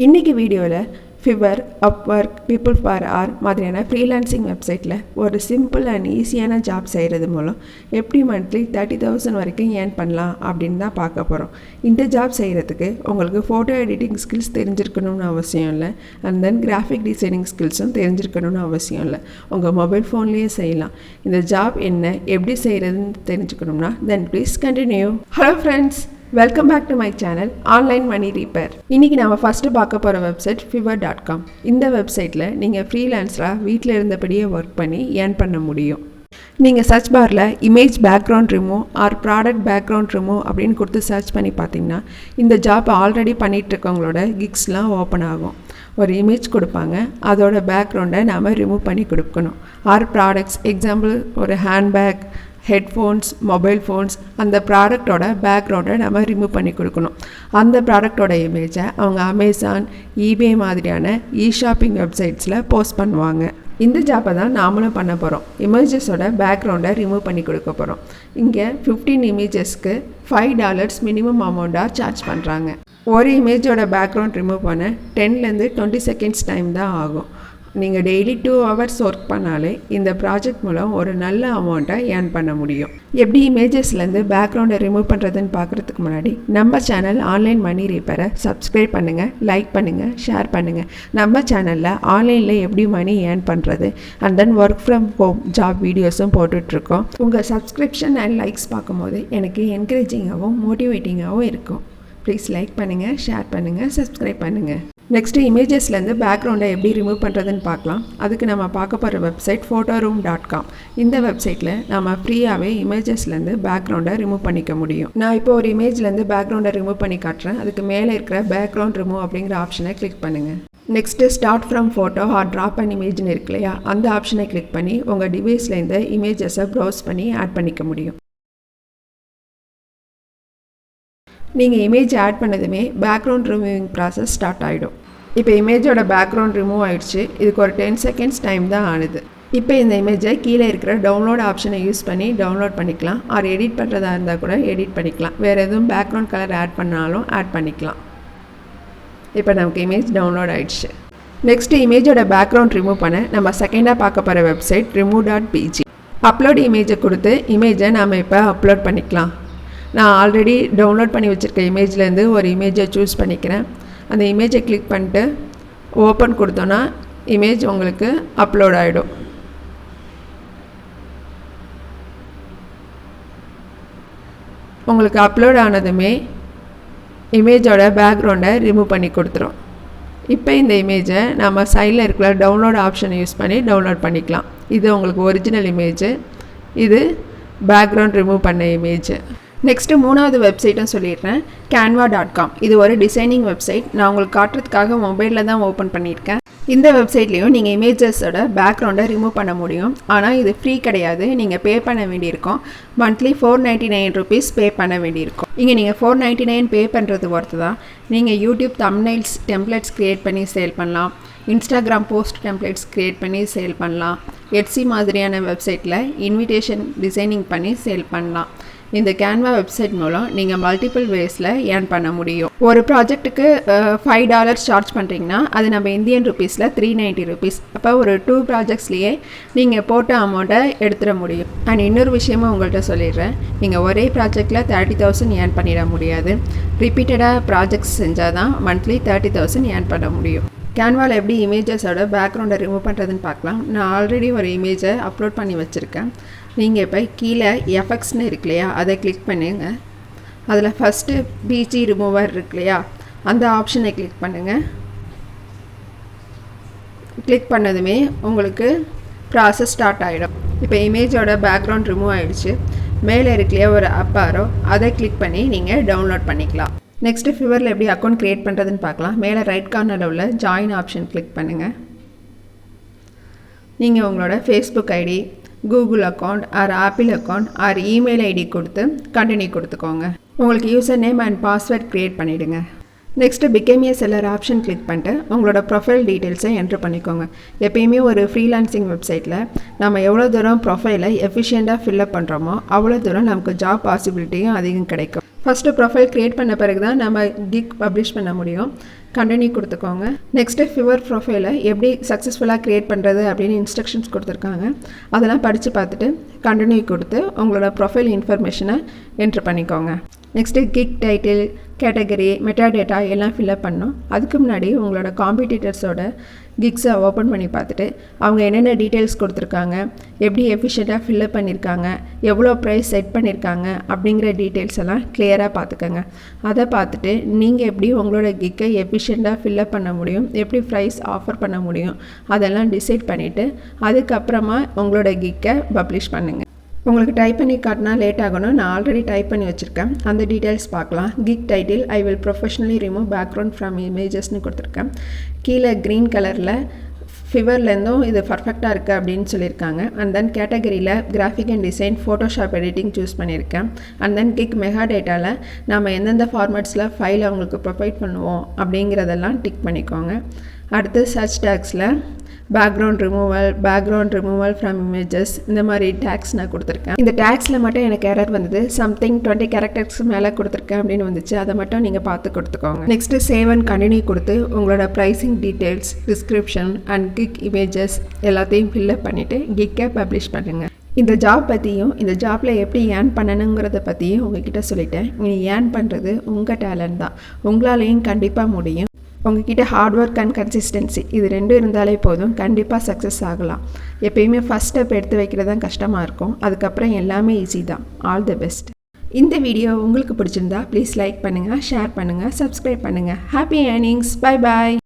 இன்றைக்கி வீடியோவில் fiverr, upwork, people for hour மாதிரியான ஃப்ரீலான்சிங் வெப்சைட்டில் ஒரு சிம்பிள் அண்ட் ஈஸியான ஜாப் செய்கிறது மூலம் எப்படி மந்த்லி 30,000 வரைக்கும் ஏர்ன் பண்ணலாம் அப்படின்னு தான் பார்க்க போகிறோம். இந்த ஜாப் செய்கிறதுக்கு உங்களுக்கு ஃபோட்டோ எடிட்டிங் ஸ்கில்ஸ் தெரிஞ்சிருக்கணும்னு அவசியம் இல்லை. அண்ட் தென் கிராஃபிக் டிசைனிங் ஸ்கில்ஸும் தெரிஞ்சிருக்கணும்னு அவசியம் இல்லை. உங்கள் மொபைல் ஃபோன்லேயே செய்யலாம். இந்த ஜாப் என்ன, எப்படி செய்கிறதுன்னு தெரிஞ்சுக்கணும்னா then please continue. Hello friends, welcome back to my channel online money reaper. இன்றைக்கி நம்ம ஃபஸ்ட்டு பார்க்க போகிற வெப்சைட் fiverr.com. இந்த வெப்சைட்டில் நீங்கள் ஃப்ரீலான்ஸராக வீட்டில் இருந்தபடியே ஒர்க் பண்ணி ஏர்ன் பண்ண முடியும். நீங்கள் சர்ச் பாரில் image background remove or product background remove அப்படின்னு கொடுத்து சர்ச் பண்ணி பார்த்தீங்கன்னா இந்த ஜாப் ஆல்ரெடி பண்ணிகிட்ருக்கவங்களோட கிக்ஸ்லாம் ஓப்பன் ஆகும். ஒரு இமேஜ் கொடுப்பாங்க, அதோட பேக்ரவுண்டை நாம் ரிமூவ் பண்ணி கொடுக்கணும். ஆர் ப்ராடக்ட்ஸ், எக்ஸாம்பிள் ஒரு ஹேண்ட்பேக், ஹெட்ஃபோன்ஸ், மொபைல் ஃபோன்ஸ், அந்த ப்ராடக்டோட பேக்ரவுண்டை நம்ம ரிமூவ் பண்ணி கொடுக்கணும். அந்த ப்ராடக்டோட இமேஜை அவங்க அமேசான், ஈபே மாதிரியான ஷாப்பிங் வெப்சைட்ஸில் போஸ்ட் பண்ணுவாங்க. இந்த ஜாப்பை தான் நாமளும் பண்ண போகிறோம். இமேஜஸோட பேக்ரவுண்டை ரிமூவ் பண்ணி கொடுக்க போகிறோம். இங்கே 15 இமேஜஸ்க்கு $5 மினிமம் அமௌண்ட்டாக சார்ஜ் பண்ணுறாங்க. ஒரு இமேஜோட பேக்ரவுண்ட் ரிமூவ் பண்ண 10லேருந்து 20 செகண்ட்ஸ் டைம் தான் ஆகும். நீங்கள் டெய்லி 2 hours ஒர்க் பண்ணாலே இந்த ப்ராஜெக்ட் மூலம் ஒரு நல்ல அமௌண்ட்டை ஏர்ன் பண்ண முடியும். எப்படி இமேஜஸ்லேருந்து பேக்ரவுண்டை ரிமூவ் பண்ணுறதுன்னு பார்க்குறதுக்கு முன்னாடி நம்ம சேனல் ஆன்லைன் மணி ரீப்பரை சப்ஸ்கிரைப் பண்ணுங்கள், லைக் பண்ணுங்கள், ஷேர் பண்ணுங்கள். நம்ம சேனலில் ஆன்லைனில் எப்படி மணி ஏர்ன் பண்ணுறது and then work from home job வீடியோஸும் போட்டுட்ருக்கோம். உங்கள் சப்ஸ்கிரிப்ஷன் அண்ட் லைக்ஸ் பார்க்கும்போது எனக்கு என்கரேஜிங்காகவும் மோட்டிவேட்டிங்காகவும் இருக்கும். ப்ளீஸ் லைக் பண்ணுங்கள், ஷேர் பண்ணுங்கள், சப்ஸ்கிரைப் பண்ணுங்கள். நெக்ஸ்ட்டு இமேஜஸ்லேருந்து பேக்ரவுண்டை எப்படி ரிமூவ் பண்ணுறதுன்னு பார்க்கலாம். அதுக்கு நம்ம பார்க்க போகிற வெப்சைட் photoroom.com. இந்த வெப்சைட்டில் நம்ம ஃப்ரீயாகவே இமேஜஸ்லேருந்து பேக்ரவுண்டை ரிமூவ் பண்ணிக்க முடியும். நான் இப்போ ஒரு இமேஜ்லேருந்து பேக்ரவுண்டை ரிமூவ் பண்ணி காட்டுறேன். அதுக்கு மேலே இருக்கிற பேக்ரவுண்ட் ரிமூவ் அப்படிங்கிற ஆப்ஷனை கிளிக் பண்ணுங்கள். Next start from photo or drop and இமேஜ்னு இருக்கு இல்லையா, அந்த ஆப்ஷனை கிளிக் பண்ணி உங்கள் டிவைஸ்லேருந்து இமேஜஸை ப்ரௌஸ் பண்ணி ஆட் பண்ணிக்க முடியும். நீங்கள் இமேஜ் ஆட் பண்ணதுமே பேக்ரவுண்ட் ரிமூவிங் ப்ராசஸ் ஸ்டார்ட் ஆகிடும். இப்போ இமேஜோட பேக்ரவுண்ட் ரிமூவ் ஆகிடுச்சு. இதுக்கு ஒரு 10 செகண்ட்ஸ் டைம் தான் ஆனது. இப்போ இந்த இமேஜை கீழே இருக்கிற டவுன்லோட் ஆப்ஷனை யூஸ் பண்ணி டவுன்லோட் பண்ணிக்கலாம். ஆர் எடிட் பண்ணுறதா இருந்தால் கூட எடிட் பண்ணிக்கலாம். வேறு எதுவும் பேக்ரவுண்ட் கலர் ஆட் பண்ணாலும் ஆட் பண்ணிக்கலாம். இப்போ நமக்கு இமேஜ் டவுன்லோட் ஆகிடுச்சு. நெக்ஸ்ட்டு இமேஜோட பேக்ரவுண்ட் ரிமூவ் பண்ண நம்ம செகண்டாக பார்க்க போகிற வெப்சைட் remove.pg. அப்லோட் இமேஜை கொடுத்து இமேஜை நாம் இப்போ அப்லோட் பண்ணிக்கலாம். நான் ஆல்ரெடி டவுன்லோட் பண்ணி வச்சுருக்க இமேஜ்லேருந்து ஒரு இமேஜை சூஸ் பண்ணிக்கிறேன். அந்த இமேஜை கிளிக் பண்ணிட்டு ஓப்பன் கொடுத்தோன்னா இமேஜ் உங்களுக்கு அப்லோட் ஆகிடும். உங்களுக்கு அப்லோட் ஆனதுமே இமேஜோட பேக்ரவுண்டை ரிமூவ் பண்ணி கொடுத்துரும். இப்போ இந்த இமேஜை நம்ம சைடில் இருக்கிற டவுன்லோட் ஆப்ஷனை யூஸ் பண்ணி டவுன்லோட் பண்ணிக்கலாம். இது உங்களுக்கு ஒரிஜினல் இமேஜ், இது பேக்ரவுண்ட் ரிமூவ் பண்ண இமேஜ். நெக்ஸ்ட்டு மூணாவது வெப்சைட்டும் சொல்லிடுறேன், canva.com. இது ஒரு டிசைனிங் வெப்சைட். நான் உங்களுக்கு காட்டுறதுக்காக மொபைலில் தான் ஓப்பன் பண்ணியிருக்கேன். இந்த வெப்சைட்லேயும் நீங்கள் இமேஜஸோட பேக்ரவுண்டை ரிமூவ் பண்ண முடியும். ஆனால் இது ஃப்ரீ கிடையாது, நீங்கள் பே பண்ண வேண்டியிருக்கும். மந்த்லி $499 பே பண்ண வேண்டியிருக்கும். இங்கே நீங்கள் $499 பே பண்ணுறது ஒர்த்து தான். நீங்கள் யூடியூப் தம்ப்நெயில்ஸ் டெம்ப்ளேட்ஸ் க்ரியேட் பண்ணி சேல் பண்ணலாம். இன்ஸ்டாகிராம் போஸ்ட் டெம்ப்ளேட்ஸ் க்ரியேட் பண்ணி சேல் பண்ணலாம். எட்ஸி மாதிரியான வெப்சைட்டில் இன்விடேஷன் டிசைனிங் பண்ணி சேல் பண்ணலாம். இந்த கேன்வா வெப்சைட் மூலம் நீங்கள் மல்டிபிள் வேஸில் ஏர்ன் பண்ண முடியும். ஒரு ப்ராஜெக்ட்டுக்கு $5 சார்ஜ் பண்ணுறீங்கன்னா அது நம்ம இந்தியன் ருபீஸில் $390. அப்போ ஒரு 2 ப்ராஜெக்ட்ஸ்லேயே நீங்கள் போட்ட அமௌண்ட்டை எடுத்துட முடியும். அண்ட் இன்னொரு விஷயமும் உங்கள்கிட்ட சொல்லிடுறேன், நீங்கள் ஒரே ப்ராஜெக்டில் 30,000 ஏர்ன் பண்ணிட முடியாது. ரிப்பீட்டடாக ப்ராஜெக்ட்ஸ் செஞ்சால் தான் மந்த்லி 30,000 ஏர்ன் பண்ண முடியும். கேன்வாவில் எப்படி இமேஜஸோட பேக்ரவுண்டை ரிமூவ் பண்ணுறதுன்னு பார்க்கலாம். நான் ஆல்ரெடி ஒரு இமேஜை அப்லோட் பண்ணி வச்சுருக்கேன். நீங்கள் இப்போ கீழே எஃபெக்ட்ஸ்னு இருக்கு இல்லையா, அதை கிளிக் பண்ணுங்க. அதில் ஃபஸ்ட்டு பிஜி ரிமூவர் இருக்கு இல்லையா, அந்த ஆப்ஷனை கிளிக் பண்ணுங்கள். கிளிக் பண்ணதுமே உங்களுக்கு ப்ராசஸ் ஸ்டார்ட் ஆகிடும். இப்போ இமேஜோட பேக்ரவுண்ட் ரிமூவ் ஆகிடுச்சு. மேலே இருக்கு இல்லையா ஒரு அப் ஆரோ, அதை கிளிக் பண்ணி நீங்கள் டவுன்லோட் பண்ணிக்கலாம். நெக்ஸ்ட்டு fiverrல எப்படி அக்கௌண்ட் க்ரியேட் பண்ணுறதுன்னு பார்க்கலாம். மேலே ரைட் கார்னரில் உள்ள ஜாயின் ஆப்ஷன் கிளிக் பண்ணுங்கள். நீங்கள் உங்களோட Facebook ID, Google account or Apple account or email ID கொடுத்து கண்டினியூ கொடுத்துக்கோங்க. உங்களுக்கு user name and password create பண்ணிவிடுங்க. Next become a seller option click பண்ணிட்டு உங்களோட ப்ரொஃபைல் டீட்டெயில்ஸை என்ட்ரு பண்ணிக்கோங்க. எப்பயுமே ஒரு ஃப்ரீலான்சிங் வெப்சைட்டில் நம்ம எவ்வளோ தூரம் ப்ரொஃபைலை எஃபிஷியண்ட்டாக ஃபில்லப் பண்ணுறோமோ அவ்வளோ தூரம் நமக்கு ஜாப் பாசிபிலிட்டியும் அதிகம் கிடைக்கும். ஃபஸ்ட்டு ப்ரொஃபைல் க்ரியேட் பண்ண பிறகு தான் நம்ம கிக் பப்ளிஷ் பண்ண முடியும். கண்டினியூ கொடுத்துக்கோங்க. நெக்ஸ்ட்டு ஃபிவர் ப்ரொஃபைலை எப்படி சக்ஸஸ்ஃபுல்லாக க்ரியேட் பண்ணுறது அப்படின்னு இன்ஸ்ட்ரக்ஷன்ஸ் கொடுத்துருக்காங்க. அதெல்லாம் படித்து பார்த்துட்டு கண்டினியூ கொடுத்து உங்களோட ப்ரொஃபைல் இன்ஃபர்மேஷனை என்ட்ரு பண்ணிக்கோங்க. Next kick title, category, metadata எல்லாம் ஃபில்அப் பண்ணணும். அதுக்கு முன்னாடி உங்களோட காம்படிட்டர்ஸோட கிக்ஸை ஓப்பன் பண்ணி பார்த்துட்டு அவங்க என்னென்ன டீட்டெயில்ஸ் கொடுத்துருக்காங்க, எப்படி எஃபிஷியண்ட்டாக ஃபில்அப் பண்ணியிருக்காங்க, எவ்வளோ ப்ரைஸ் செட் பண்ணியிருக்காங்க அப்படிங்கிற டீட்டெயில்ஸ் எல்லாம் கிளியராக பார்த்துக்கோங்க. அதை பார்த்துட்டு நீங்கள் எப்படி உங்களோட கிக்கை எஃபிஷியண்ட்டாக ஃபில்அப் பண்ண முடியும், எப்படி ப்ரைஸ் ஆஃபர் பண்ண முடியும் அதெல்லாம் டிசைட் பண்ணிவிட்டு அதுக்கப்புறமா உங்களோட கிக்கை பப்ளிஷ் பண்ணுங்கள். உங்களுக்கு டைப் பண்ணி காட்டினா லேட் ஆகணும். நான் ஆல்ரெடி டைப் பண்ணி வச்சுருக்கேன். அந்த டீட்டெயில்ஸ் பார்க்கலாம். Gig title I will professionally remove background from இமேஜஸ்னு கொடுத்துருக்கேன். கீழே க்ரீன் கலரில் ஃபிவர்லேருந்தும் இது பர்ஃபெக்டாக இருக்குது அப்படின்னு சொல்லியிருக்காங்க. அண்ட் தென் கேட்டகரியில் graphic and design, Photoshop editing choose பண்ணியிருக்கேன். அண்ட் தென் கிக் மெகா டேட்டாவில் நம்ம எந்தெந்த ஃபார்மேட்ஸில் ஃபைல் அவங்களுக்கு ப்ரொவைட் பண்ணுவோம் அப்படிங்கிறதெல்லாம் டிக் பண்ணிக்கோங்க. அடுத்து சர்ச் டேக்ஸில் பேக்ரவுண்ட் ரிமூவல் ஃப்ரம் இமேஜஸ் இந்த மாதிரி டேக்ஸ் நான் கொடுத்துருக்கேன். இந்த டேக்ஸில் மட்டும் எனக்கு எரர் வந்தது. சம்திங் 20 கேரக்டர்ஸ் மேலே கொடுத்துருக்கேன் அப்படின்னு வந்துச்சு. அதை மட்டும் நீங்கள் பார்த்து கொடுத்துக்கோங்க. நெக்ஸ்ட்டு சேவ் அண்ட் கண்டினியூ கொடுத்து உங்களோட pricing details, description and kick images எல்லாத்தையும் ஃபில்அப் பண்ணிவிட்டு கிக்கை பப்ளிஷ் பண்ணுங்கள். இந்த ஜாப் பற்றியும் இந்த ஜாப்பில் எப்படி ஏர்ன் பண்ணணுங்கிறத பற்றியும் உங்ககிட்ட சொல்லிட்டேன். நீ ஏர்ன் பண்ணுறது உங்கள் டேலண்ட் தான். உங்களாலேயும் கண்டிப்பாக முடியும். உங்ககிட்ட ஹார்ட் ஒர்க் அண்ட் கன்சிஸ்டன்சி இது ரெண்டும் இருந்தாலே போதும், கண்டிப்பாக சக்ஸஸ் ஆகலாம். எப்பயுமே ஃபஸ்ட் ஸ்டெப் எடுத்து வைக்கிறது தான் கஷ்டமாக இருக்கும். அதுக்கப்புறம் எல்லாமே ஈஸி தான். All the best. இந்த வீடியோ உங்களுக்கு பிடிச்சிருந்தா ப்ளீஸ் லைக் பண்ணுங்கள், ஷேர் பண்ணுங்கள், சப்ஸ்கிரைப் பண்ணுங்கள். Happy earnings. Bye bye.